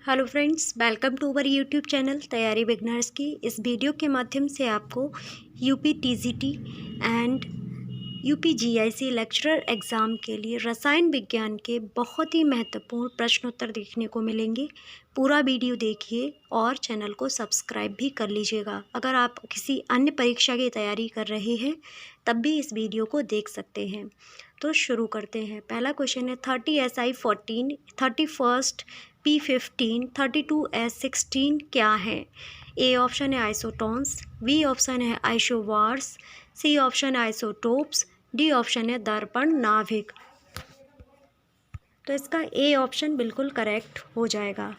Hello friends, welcome to our YouTube channel तैयारी beginners की। इस वीडियो के माध्यम से आपको UP TGT and UP GIC lecturer exam के लिए रसायन विज्ञान के बहुत ही महत्वपूर्ण प्रश्नोत्तर देखने को मिलेंगे। पूरा वीडियो देखिए और चैनल को सब्सक्राइब भी कर लीजिएगा। अगर आप किसी अन्य परीक्षा की तैयारी कर रहे हैं तब भी इस वीडियो को देख सकते हैं। तो शुरू करते हैं। पहला क्वेश्चन है 30Si14, 31st P15, 32S16 क्या है? ए ऑप्शन है आइसोटोन्स, बी ऑप्शन है आइसोवार्स, सी ऑप्शन है आइसोटोप्स, डी ऑप्शन है दर्पण नाभिक। तो इसका ए ऑप्शन बिल्कुल करेक्ट हो जाएगा।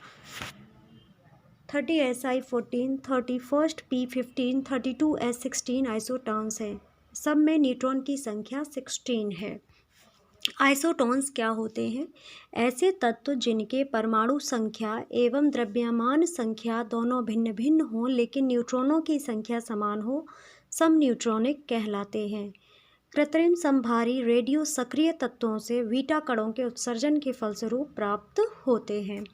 30Si14, 31st P15, 32S16 isotones है। सब में न्यूट्रॉन की संख्या 16 है। आइसोटोन्स क्या होते हैं? ऐसे तत्व जिनके परमाणु संख्या एवं द्रव्यमान संख्या दोनों भिन्न भिन्न हों लेकिन न्यूट्रॉनों की संख्या समान हो, सम न्यूट्रॉनिक कहलाते हैं। कृत्रिम समभारी रेडियो सक्रिय तत्वों से बीटा कणों के उत्सर्जन के फलस्वरूप प्राप्त होते हैं।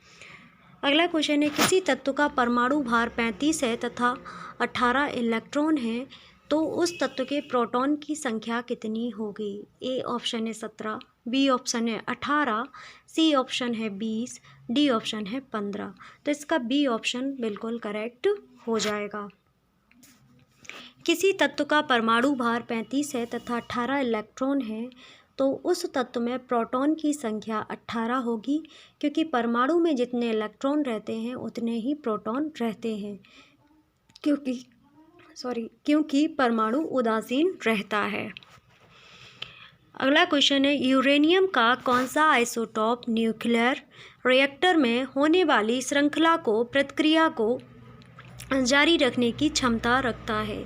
अगला क्वेश्चन है किसी तत्व का परमाणु भार 35 है तथा 18 इलेक्ट्रॉन हैं तो उस तत्व के प्रोटॉन की संख्या कितनी होगी? ए ऑप्शन है 17, बी ऑप्शन है 18, सी ऑप्शन है 20, डी ऑप्शन है 15। तो इसका बी ऑप्शन बिल्कुल करेक्ट हो जाएगा। किसी तत्व का परमाणु भार 35 है तथा 18 इलेक्ट्रॉन है तो उस तत्व में प्रोटॉन की संख्या 18 होगी, क्योंकि परमाणु में जितने इलेक्ट्रॉन रहते हैं उतने ही प्रोटॉन रहते हैं, क्योंकि परमाणु उदासीन रहता है। अगला क्वेश्चन है यूरेनियम का कौन सा आइसोटॉप न्यूक्लियर रिएक्टर में होने वाली श्रृंखला को प्रतिक्रिया को जारी रखने की क्षमता रखता है?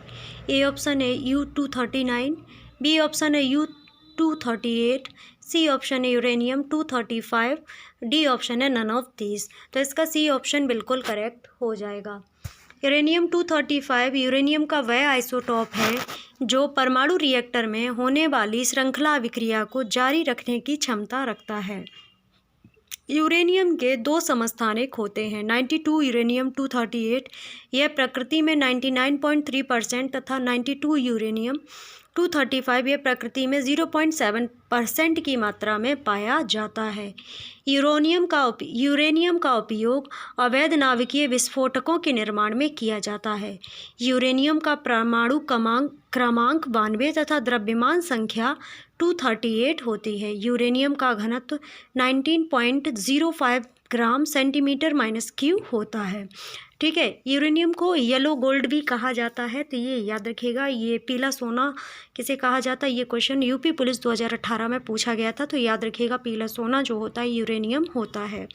ए ऑप्शन है U239, बी ऑप्शन है U238, सी ऑप्शन है यूरेनियम 235, डी ऑप्शन है नन ऑफ दीज। तो इसका सी ऑप्शन बिल्कुल करेक्ट हो जाएगा। यूरेनियम 235 यूरेनियम का वह आइसोटॉप है जो परमाणु रिएक्टर में होने वाली श्रृंखला अभिक्रिया को जारी रखने की क्षमता रखता है। यूरेनियम के दो समस्थानिक होते हैं 92 यूरेनियम 238, यह प्रकृति में 99.3% तथा 92 यूरेनियम 235 यह प्रकृति में 0.7% की मात्रा में पाया जाता है। यूरेनियम का उपयोग अवैध नाभिकीय विस्फोटकों के निर्माण में किया जाता है। यूरेनियम का परमाणु क्रमांक 92 तथा द्रव्यमान संख्या 238 होती है। यूरेनियम का घनत्व 19.05 ग्राम सेंटीमीटर माइनस क्यूब होता है। ठीक है, यूरेनियम को येलो गोल्ड भी कहा जाता है, तो ये याद रखिएगा। ये पीला सोना किसे कहा जाता है? ये क्वेश्चन यूपी पुलिस 2018 में पूछा गया था, तो याद रखिएगा पीला सोना जो होता है यूरेनियम होता है।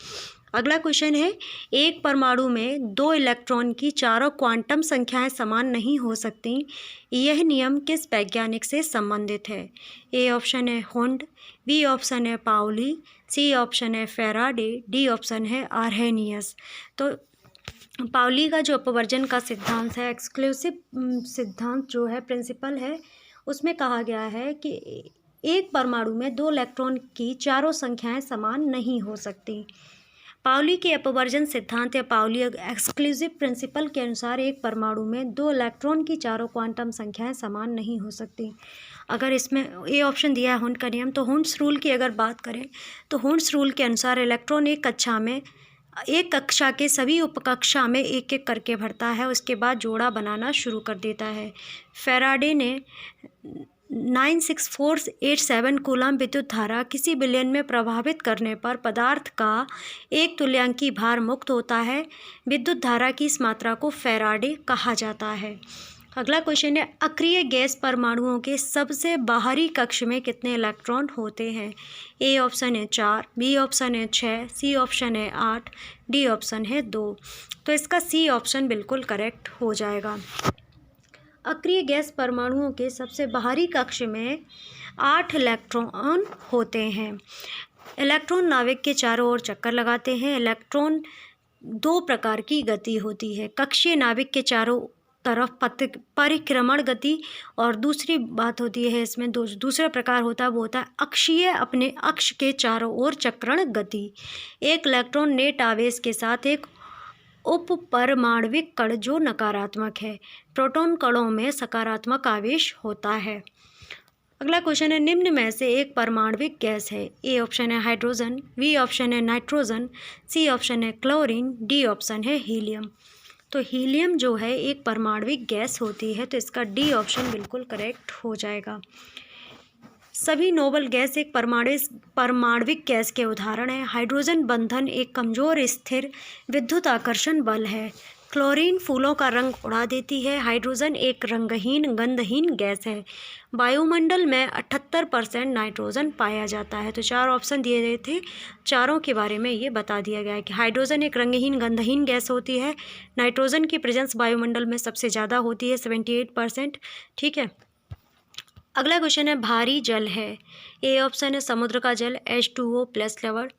अगला क्वेश्चन है एक परमाणु में 2 इलेक्ट्रॉन की चारों क्वांटम संख्याएं समान नहीं हो सकती, यह नियम किस वैज्ञानिक से संबंधित है? ए ऑप्शन है हुंड, बी ऑप्शन है पाउली, सी ऑप्शन है फेराडे, डी ऑप्शन है आर्हेनियस। तो पाउली का जो अपवर्जन का सिद्धांत है, एक्सक्लूसिव सिद्धांत जो है, प्रिंसिपल है, उसमें कहा गया है कि एक परमाणु में 2 इलेक्ट्रॉन की चारों संख्याएं समान नहीं हो सकती। पाउली के अपवर्जन सिद्धांत या पाउली एक्सक्लूसिव प्रिंसिपल के अनुसार एक परमाणु में 2 इलेक्ट्रॉन की चारों क्वांटम संख्याएं समान नहीं हो सकती। अगर इसमें ए ऑप्शन दिया है हुंड का नियम, तो हुंड्स रूल की अगर बात करें तो हुंड्स रूल के अनुसार इलेक्ट्रॉन एक कक्षा के सभी उपकक्षा में एक एक करके भरता है, उसके बाद जोड़ा बनाना शुरू कर देता है। फेराडे ने 96487 कूलम विद्युत धारा किसी विलयन में प्रभावित करने पर पदार्थ का एक तुल्यांकी भार मुक्त होता है। विद्युत धारा की इस मात्रा को फेराडे कहा जाता है। अगला क्वेश्चन है अक्रिय गैस परमाणुओं के सबसे बाहरी कक्ष में कितने इलेक्ट्रॉन होते हैं? ए ऑप्शन है 4, बी ऑप्शन है 6, सी ऑप्शन है 8, डी ऑप्शन है 2। तो इसका सी ऑप्शन बिल्कुल करेक्ट हो जाएगा। अक्रिय गैस परमाणुओं के सबसे बाहरी कक्ष में 8 इलेक्ट्रॉन होते हैं। इलेक्ट्रॉन नाभिक के चारों ओर चक्कर लगाते हैं। इलेक्ट्रॉन 2 प्रकार की गति होती है। कक्षीय नाभिक के चारों तरफ परिक्रमण गति, और दूसरी बात होती है इसमें दूसरा प्रकार होता है वो होता है अक्षीय, अपने अक्ष के चारों ओर चक्रण गति। एक इलेक्ट्रॉन नेट आवेश के साथ एक उपपरमाण्विक कण जो नकारात्मक है, प्रोटॉन कणों में सकारात्मक आवेश होता है। अगला क्वेश्चन है, निम्न में से एक परमाण्विक गैस है। ए ऑप्शन है हाइड्रोजन, बी ऑप्शन है नाइट्रोजन, सी ऑप्शन है क्लोरीन, डी ऑप्शन है हीलियम। तो हीलियम जो है एक परमाण्विक गैस होती है, तो इसका डी ऑप्शन बिल्कुल करेक्ट हो जाएगा। सभी नोबल गैस एक परमाण्विक गैस के उदाहरण हैं। हाइड्रोजन बंधन एक कमजोर स्थिर विद्युत आकर्षण बल है। क्लोरीन फूलों का रंग उड़ा देती है। हाइड्रोजन एक रंगहीन गंधहीन गैस है। वायुमंडल में 78% नाइट्रोजन पाया जाता है। तो 4 ऑप्शन दिए गए थे, चारों के बारे में ये बता दिया गया है कि हाइड्रोजन एक रंगहीन गंधहीन गैस होती है। नाइट्रोजन की प्रेजेंस वायुमंडल में सबसे ज़्यादा होती है, 78%। ठीक है, अगला क्वेश्चन है, भारी जल है। ए ऑप्शन है समुद्र का जल H2O plus level,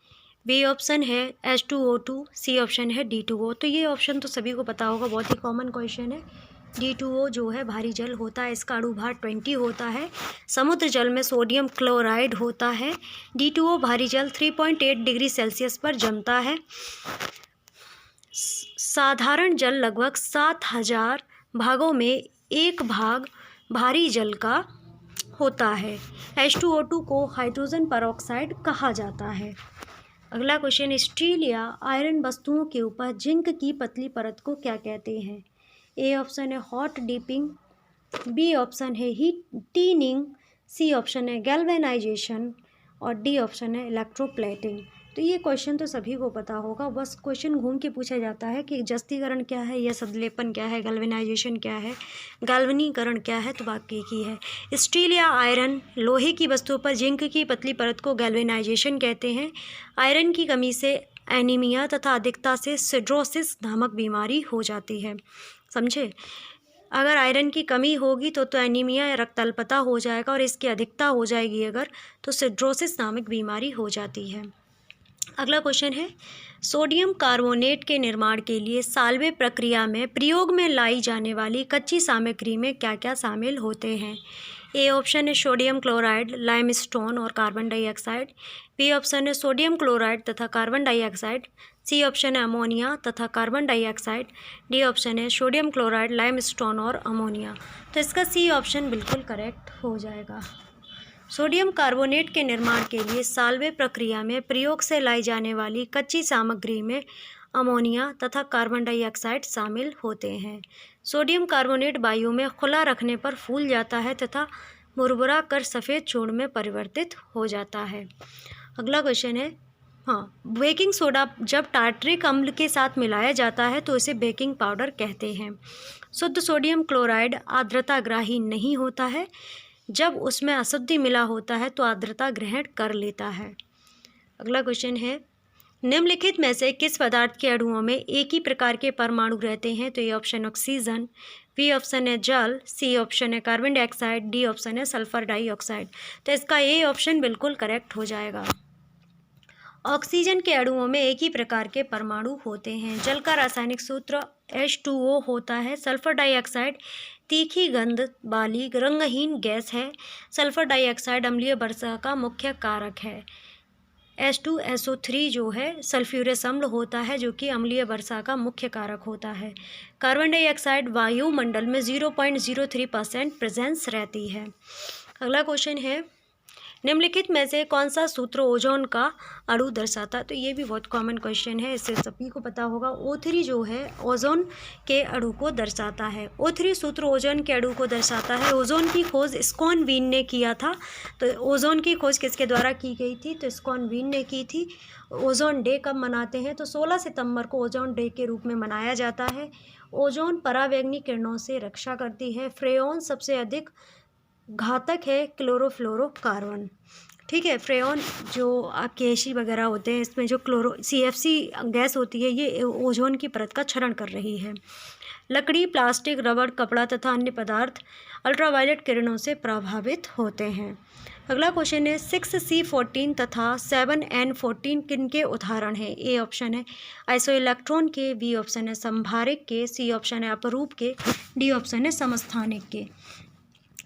B option है H2O2, सी ऑप्शन है D2O। तो ये ऑप्शन तो सभी को पता होगा, बहुत ही कॉमन क्वेश्चन है। D2O जो है भारी जल होता है, इसका अणु भार 20 होता है। समुद्र जल में सोडियम क्लोराइड होता है। D2O भारी जल 3.8 डिग्री सेल्सियस पर जमता है। साधारण जल लगभग 7000 भागों में एक भाग भारी जल का होता है। H2O2 को हाइड्रोजन परऑक्साइड कहा जाता है। अगला क्वेश्चन, स्टील या आयरन वस्तुओं के ऊपर जिंक की पतली परत को क्या कहते हैं। ए ऑप्शन है हॉट डिपिंग, बी ऑप्शन है हीट टीनिंग, सी ऑप्शन है गैल्वेनाइजेशन, और डी ऑप्शन है इलेक्ट्रोप्लेटिंग। तो ये क्वेश्चन तो सभी को पता होगा, बस क्वेश्चन घूम के पूछा जाता है कि जस्तीकरण क्या है, या संलेपन क्या है, गैल्वेनाइजेशन क्या है, गाल्वनीकरण क्या है, तो बाकी की है। स्टील या आयरन लोहे की वस्तुओं पर जिंक की पतली परत को गैल्वेनाइजेशन कहते हैं। आयरन की कमी से एनीमिया तथा अधिकता से सिड्रोसिस नामक बीमारी हो जाती है। समझे, अगर आयरन की कमी होगी तो एनीमिया या रक्त अल्पता हो जाएगा, और इसकी अधिकता हो जाएगी अगर, तो सिड्रोसिस नामक बीमारी हो जाती है। अगला क्वेश्चन है, सोडियम कार्बोनेट के निर्माण के लिए साल्वे प्रक्रिया में प्रयोग में लाई जाने वाली कच्ची सामग्री में क्या क्या शामिल होते हैं। ए ऑप्शन है सोडियम क्लोराइड, लाइमस्टोन और कार्बन डाइऑक्साइड, बी ऑप्शन है सोडियम क्लोराइड तथा कार्बन डाइऑक्साइड, सी ऑप्शन है अमोनिया तथा कार्बन डाइऑक्साइड, डी ऑप्शन है सोडियम क्लोराइड, लाइमस्टोन और अमोनिया। तो इसका सी ऑप्शन बिल्कुल करेक्ट हो जाएगा। सोडियम कार्बोनेट के निर्माण के लिए साल्वे प्रक्रिया में प्रयोग से लाई जाने वाली कच्ची सामग्री में अमोनिया तथा कार्बन डाइऑक्साइड शामिल होते हैं। सोडियम कार्बोनेट वायु में खुला रखने पर फूल जाता है तथा मुरमुरा कर सफ़ेद चूर्ण में परिवर्तित हो जाता है। अगला क्वेश्चन है, बेकिंग सोडा जब टार्टरिक अम्ल के साथ मिलाया जाता है तो इसे बेकिंग पाउडर कहते हैं। शुद्ध सोडियम क्लोराइड आर्द्रताग्राही नहीं होता है, जब उसमें अशुद्धि मिला होता है तो आर्द्रता ग्रहण कर लेता है। अगला क्वेश्चन है, निम्नलिखित में से किस पदार्थ के अणुओं में एक ही प्रकार के परमाणु रहते हैं। तो ये ऑप्शन ऑक्सीजन, बी ऑप्शन है जल, सी ऑप्शन है कार्बन डाइऑक्साइड, डी ऑप्शन है सल्फर डाइऑक्साइड। तो इसका ए ऑप्शन बिल्कुल करेक्ट हो जाएगा। ऑक्सीजन के अणुओं में एक ही प्रकार के परमाणु होते हैं। जल का रासायनिक सूत्र H2O होता है। सल्फर डाइऑक्साइड तीखी गंध वाली रंगहीन गैस है। सल्फर डाइऑक्साइड अम्लीय वर्षा का मुख्य कारक है। H2SO3 जो है सल्फ्यूरस अम्ल होता है, जो कि अम्लीय वर्षा का मुख्य कारक होता है। कार्बन डाइऑक्साइड वायुमंडल में 0.03% प्रेजेंस रहती है। अगला क्वेश्चन है, निम्नलिखित में से कौन सा सूत्र ओजोन का अणु दर्शाता है। तो ये भी बहुत कॉमन क्वेश्चन है, इससे सभी को पता होगा। O3 जो है ओजोन के अणु को दर्शाता है। O3 सूत्र ओजोन के अणु को दर्शाता है। ओजोन की खोज स्कॉनवीन ने किया था। तो ओजोन की खोज किसके द्वारा की गई थी, तो स्कॉनवीन ने की थी। ओजोन डे कब मनाते हैं, तो 16 सितंबर को ओजोन डे के रूप में मनाया जाता है। ओजोन परावैंगनी किरणों से रक्षा करती है। फ्रेऑन सबसे अधिक घातक है क्लोरोफ्लोरोकार्बन। ठीक है, फ्रेऑन जो आपके एसी वगैरह होते हैं, इसमें जो CFC गैस होती है, ये ओजोन की परत का क्षरण कर रही है। लकड़ी, प्लास्टिक, रबड़, कपड़ा तथा अन्य पदार्थ अल्ट्रावायलेट किरणों से प्रभावित होते हैं। अगला क्वेश्चन है 6C14 तथा 7N14 किनके उदाहरण हैं? ए ऑप्शन है आइसोइलेक्ट्रॉन के, बी ऑप्शन है संभारिक के, सी ऑप्शन है अपरूप के, डी ऑप्शन है समस्थानिक के।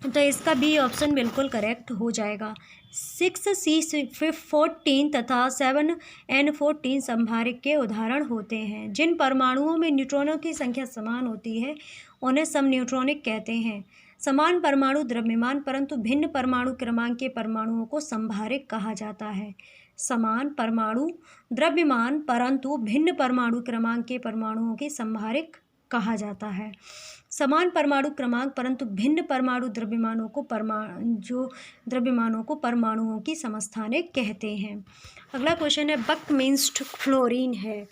तो इसका बी ऑप्शन बिल्कुल करेक्ट हो जाएगा। 6C14 तथा 7N14 संभारिक के उदाहरण होते हैं। जिन परमाणुओं में न्यूट्रॉनों की संख्या समान होती है उन्हें समन्यूट्रॉनिक कहते हैं। समान परमाणु द्रव्यमान परंतु भिन्न परमाणु क्रमांक के परमाणुओं को संभारिक कहा जाता है। समान परमाणु द्रव्यमान परंतु भिन्न परमाणु क्रमांक के परमाणुओं की संभारिक कहा जाता है। समान परमाणु क्रमांक परंतु भिन्न परमाणु द्रव्यमानों को परमाणुओं की समस्थानिक कहते हैं। अगला क्वेश्चन है बकमिंस्ट्र फ्लोरीन है।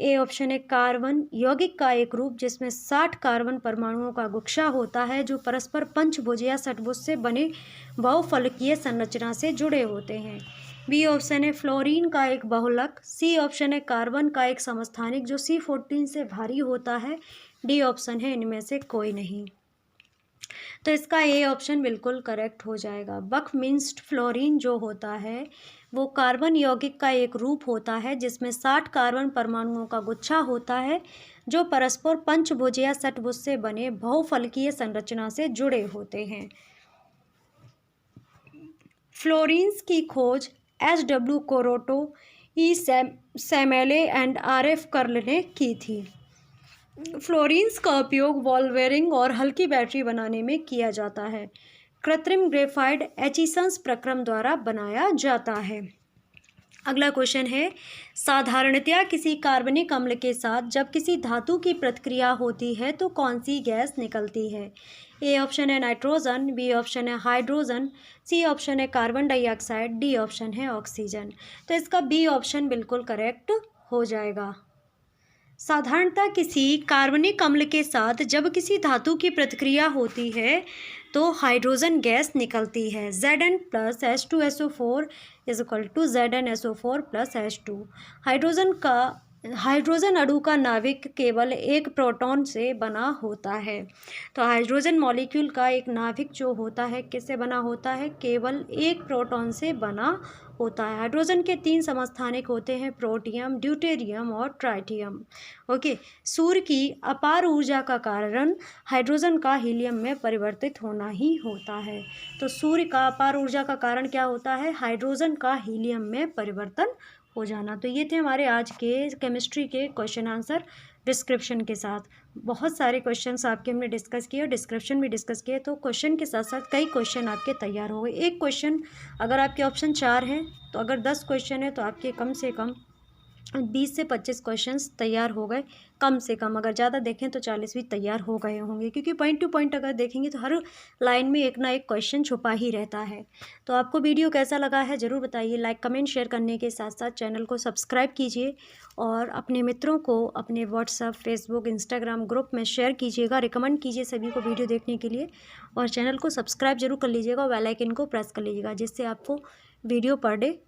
ए ऑप्शन है कार्बन यौगिक का एक रूप जिसमें 60 कार्बन परमाणुओं का गुच्छा होता है जो परस्पर पंचभुज या षटभुज से बने बहुफलकीय संरचना से जुड़े होते हैं। बी ऑप्शन है फ्लोरीन का एक बहुलक, सी ऑप्शन है कार्बन का एक समस्थानिक जो C14 से भारी होता है, डी ऑप्शन है इनमें से कोई नहीं। तो इसका ए ऑप्शन बिल्कुल करेक्ट हो जाएगा। बकमिंस्ट्र फ्लोरीन जो होता है वो कार्बन यौगिक का एक रूप होता है जिसमें 60 कार्बन परमाणुओं का गुच्छा होता है जो परस्पर पंचभुज या षटभुज से बने बहुफलकीय संरचना से जुड़े होते हैं। फ्लोरीन्स की खोज SW Kroto, E Smalley and RF Curl ने की थी। फ्लोरीन्स का उपयोग बॉल बेयरिंग और हल्की बैटरी बनाने में किया जाता है। कृत्रिम ग्रेफाइट एचिसंस प्रक्रम द्वारा बनाया जाता है। अगला क्वेश्चन है साधारणतया किसी कार्बनिक अम्ल के साथ जब किसी धातु की प्रतिक्रिया होती है तो कौन सी गैस निकलती है? ए ऑप्शन है नाइट्रोजन, बी ऑप्शन है हाइड्रोजन, सी ऑप्शन है कार्बन डाइऑक्साइड, डी ऑप्शन है ऑक्सीजन। तो इसका बी ऑप्शन बिल्कुल करेक्ट हो जाएगा। साधारणतः किसी कार्बनिक अम्ल के साथ जब किसी धातु की प्रतिक्रिया होती है तो हाइड्रोजन गैस निकलती है। Zn plus H2SO4 is equal to ZnSO4 plus H2। Hydrogen अणु का नाभिक केवल एक प्रोटॉन से बना होता है। तो हाइड्रोजन मॉलिक्यूल का एक नाभिक जो होता है किससे बना होता है? केवल एक प्रोटॉन से बना होता है। हाइड्रोजन के 3 समस्थानिक होते हैं, प्रोटियम, ड्यूटेरियम और ट्राइटियम। ओके, सूर्य की अपार ऊर्जा का कारण हाइड्रोजन का हीलियम में परिवर्तित होना ही होता है। तो सूर्य का अपार ऊर्जा का कारण क्या होता है? हाइड्रोजन का हीलियम में परिवर्तन हो जाना। तो ये थे हमारे आज के केमिस्ट्री के क्वेश्चन आंसर डिस्क्रिप्शन के साथ। बहुत सारे क्वेश्चंस आपके हमने डिस्कस किए और डिस्क्रिप्शन भी डिस्कस किए, तो क्वेश्चन के साथ साथ कई क्वेश्चन आपके तैयार हो गए। एक क्वेश्चन अगर आपके ऑप्शन 4 हैं तो अगर 10 क्वेश्चन है तो आपके कम से कम 20 से 25 क्वेश्चंस तैयार हो गए, कम से कम। अगर ज़्यादा देखें तो 40 भी तैयार हो गए होंगे, क्योंकि पॉइंट टू पॉइंट अगर देखेंगे तो हर लाइन में एक ना एक क्वेश्चन छुपा ही रहता है। तो आपको वीडियो कैसा लगा है ज़रूर बताइए। लाइक कमेंट शेयर करने के साथ साथ चैनल को सब्सक्राइब कीजिए और अपने मित्रों को अपने व्हाट्सएप, फेसबुक, इंस्टाग्राम ग्रुप में शेयर कीजिएगा, रिकमेंड कीजिए सभी को वीडियो देखने के लिए। और चैनल को सब्सक्राइब जरूर कर लीजिएगा, बेल आइकन को प्रेस कर लीजिएगा, जिससे आपको वीडियो पर डे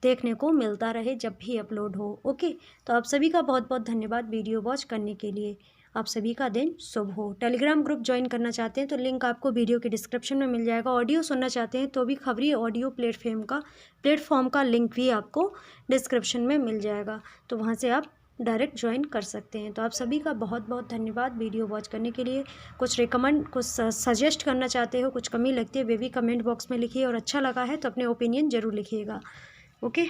देखने को मिलता रहे जब भी अपलोड हो। ओके, तो आप सभी का बहुत बहुत धन्यवाद वीडियो वॉच करने के लिए। आप सभी का दिन शुभ हो। टेलीग्राम ग्रुप ज्वाइन करना चाहते हैं तो लिंक आपको वीडियो के डिस्क्रिप्शन में मिल जाएगा। ऑडियो सुनना चाहते हैं तो भी खबरी ऑडियो प्लेटफॉर्म का लिंक भी आपको डिस्क्रिप्शन में मिल जाएगा, तो वहाँ से आप डायरेक्ट ज्वाइन कर सकते हैं। तो आप सभी का बहुत बहुत धन्यवाद वीडियो वॉच करने के लिए। कुछ सजेस्ट करना चाहते हो, कुछ कमी लगती है, वे भी कमेंट बॉक्स में लिखिए, और अच्छा लगा है तो अपने ओपिनियन ज़रूर लिखिएगा। ओके।